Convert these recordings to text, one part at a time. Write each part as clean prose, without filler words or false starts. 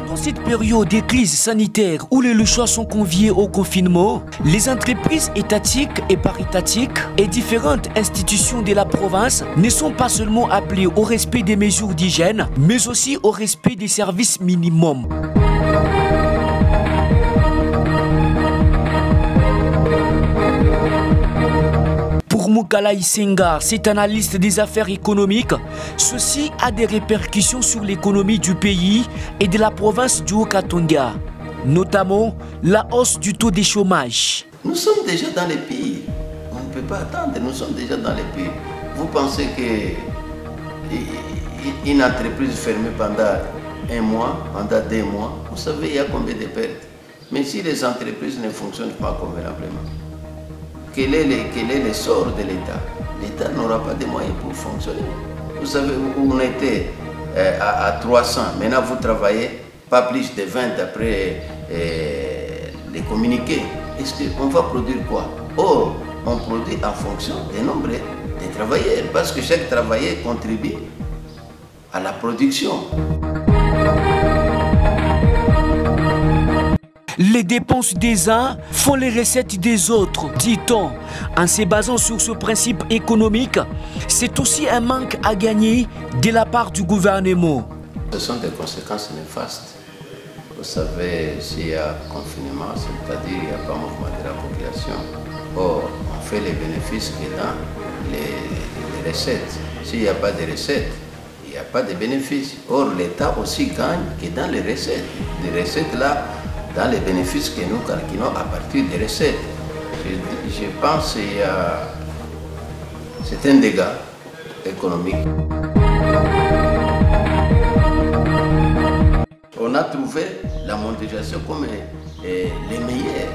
Dans cette période de crise sanitaire où les Luchois sont conviés au confinement, les entreprises étatiques et paritatiques et différentes institutions de la province ne sont pas seulement appelées au respect des mesures d'hygiène, mais aussi au respect des services minimums. Pour Mukala Isenga, cet analyste des affaires économiques, ceci a des répercussions sur l'économie du pays et de la province du Haut-Katanga, notamment la hausse du taux de chômage. Nous sommes déjà dans les pays. On ne peut pas attendre, nous sommes déjà dans les pays. Vous pensez qu'une entreprise fermée pendant un mois, pendant 2 mois, vous savez, il y a combien de pertes. Mais si les entreprises ne fonctionnent pas convenablement, quel est le sort de l'État? L'État n'aura pas de moyens pour fonctionner. Vous savez, on était à 300, maintenant vous travaillez pas plus de 20 après les communiqués. Est-ce qu'on va produire quoi? Or, on produit en fonction du nombre de travailleurs, parce que chaque travailleur contribue à la production. Les dépenses des uns font les recettes des autres, dit-on. En se basant sur ce principe économique, c'est aussi un manque à gagner de la part du gouvernement. Ce sont des conséquences néfastes. Vous savez, s'il y a confinement, c'est-à-dire il n'y a pas mouvement de la population, or, on fait les bénéfices que dans les recettes. S'il n'y a pas de recettes, il n'y a pas de bénéfices. Or, l'État aussi gagne que dans les recettes. Les recettes là, dans les bénéfices que nous calculons à partir des recettes. Je pense que c'est un dégât économique. On a trouvé la mondialisation comme les meilleurs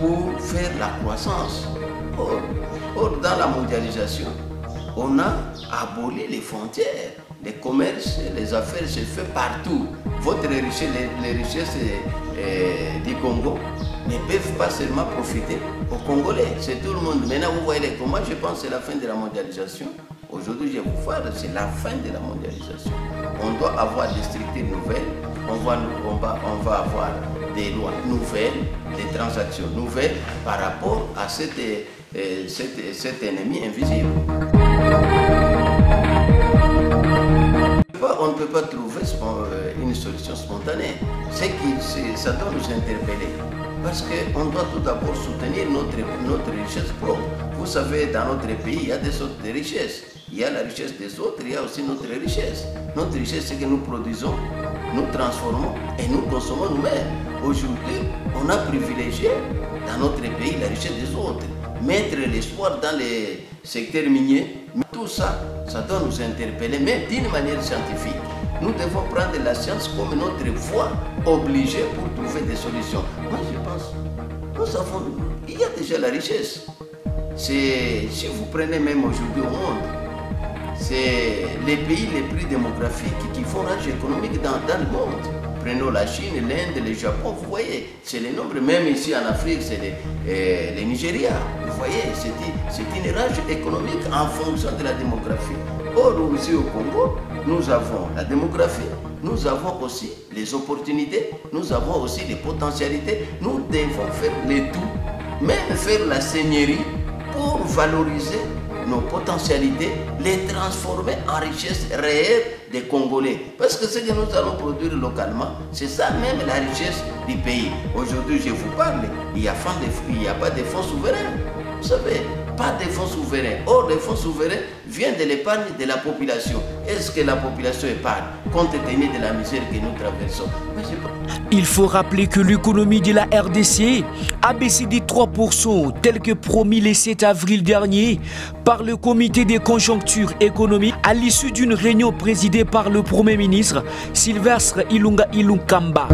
pour faire la croissance. Or, dans la mondialisation, on a aboli les frontières. Les commerces, les affaires se font partout. Votre richesse, les richesses du Congo ne peuvent pas seulement profiter aux Congolais. C'est tout le monde. Maintenant, vous voyez comment je pense que c'est la fin de la mondialisation. Aujourd'hui, je vais vous voir, c'est la fin de la mondialisation. On doit avoir des structures nouvelles. On va avoir des lois nouvelles, des transactions nouvelles par rapport à cet ennemi invisible. On ne peut pas trouver une solution spontanée. Ça doit nous interpeller. Parce qu'on doit tout d'abord soutenir notre richesse propre. Vous savez, dans notre pays, il y a des sortes de richesses. Il y a la richesse des autres, il y a aussi notre richesse. Notre richesse, c'est que nous produisons, nous transformons et nous consommons nous-mêmes. Aujourd'hui, on a privilégié dans notre pays la richesse des autres. Mettre l'espoir dans les secteurs miniers, tout ça, ça doit nous interpeller, mais d'une manière scientifique. Nous devons prendre la science comme notre voie obligée pour trouver des solutions. Moi, je pense, nous avons, il y a déjà la richesse. Si vous prenez même aujourd'hui au monde, c'est les pays les plus démographiques qui font rage économique dans le monde. Prenons la Chine, l'Inde, le Japon, vous voyez, c'est les nombres, même ici en Afrique, c'est le Nigeria. Vous voyez, c'est une rage économique en fonction de la démographie. Or, aussi au Congo, nous avons la démographie, nous avons aussi les opportunités, nous avons aussi les potentialités. Nous devons faire le tout, même faire la seigneurie pour valoriser nos potentialités, les transformer en richesse réelle des Congolais. Parce que ce que nous allons produire localement, c'est ça même la richesse du pays. Aujourd'hui, je vous parle, il n'y a pas de fonds souverains. Vous savez, pas de fonds souverains. Or, les fonds souverains viennent de l'épargne de la population. Est-ce que la population épargne compte tenu de la misère que nous traversons? Il faut rappeler que l'économie de la RDC a baissé de 3%, tel que promis le 7 avril dernier par le comité de conjoncture économique à l'issue d'une réunion présidée par le Premier ministre Sylvestre Ilunga Ilunkamba.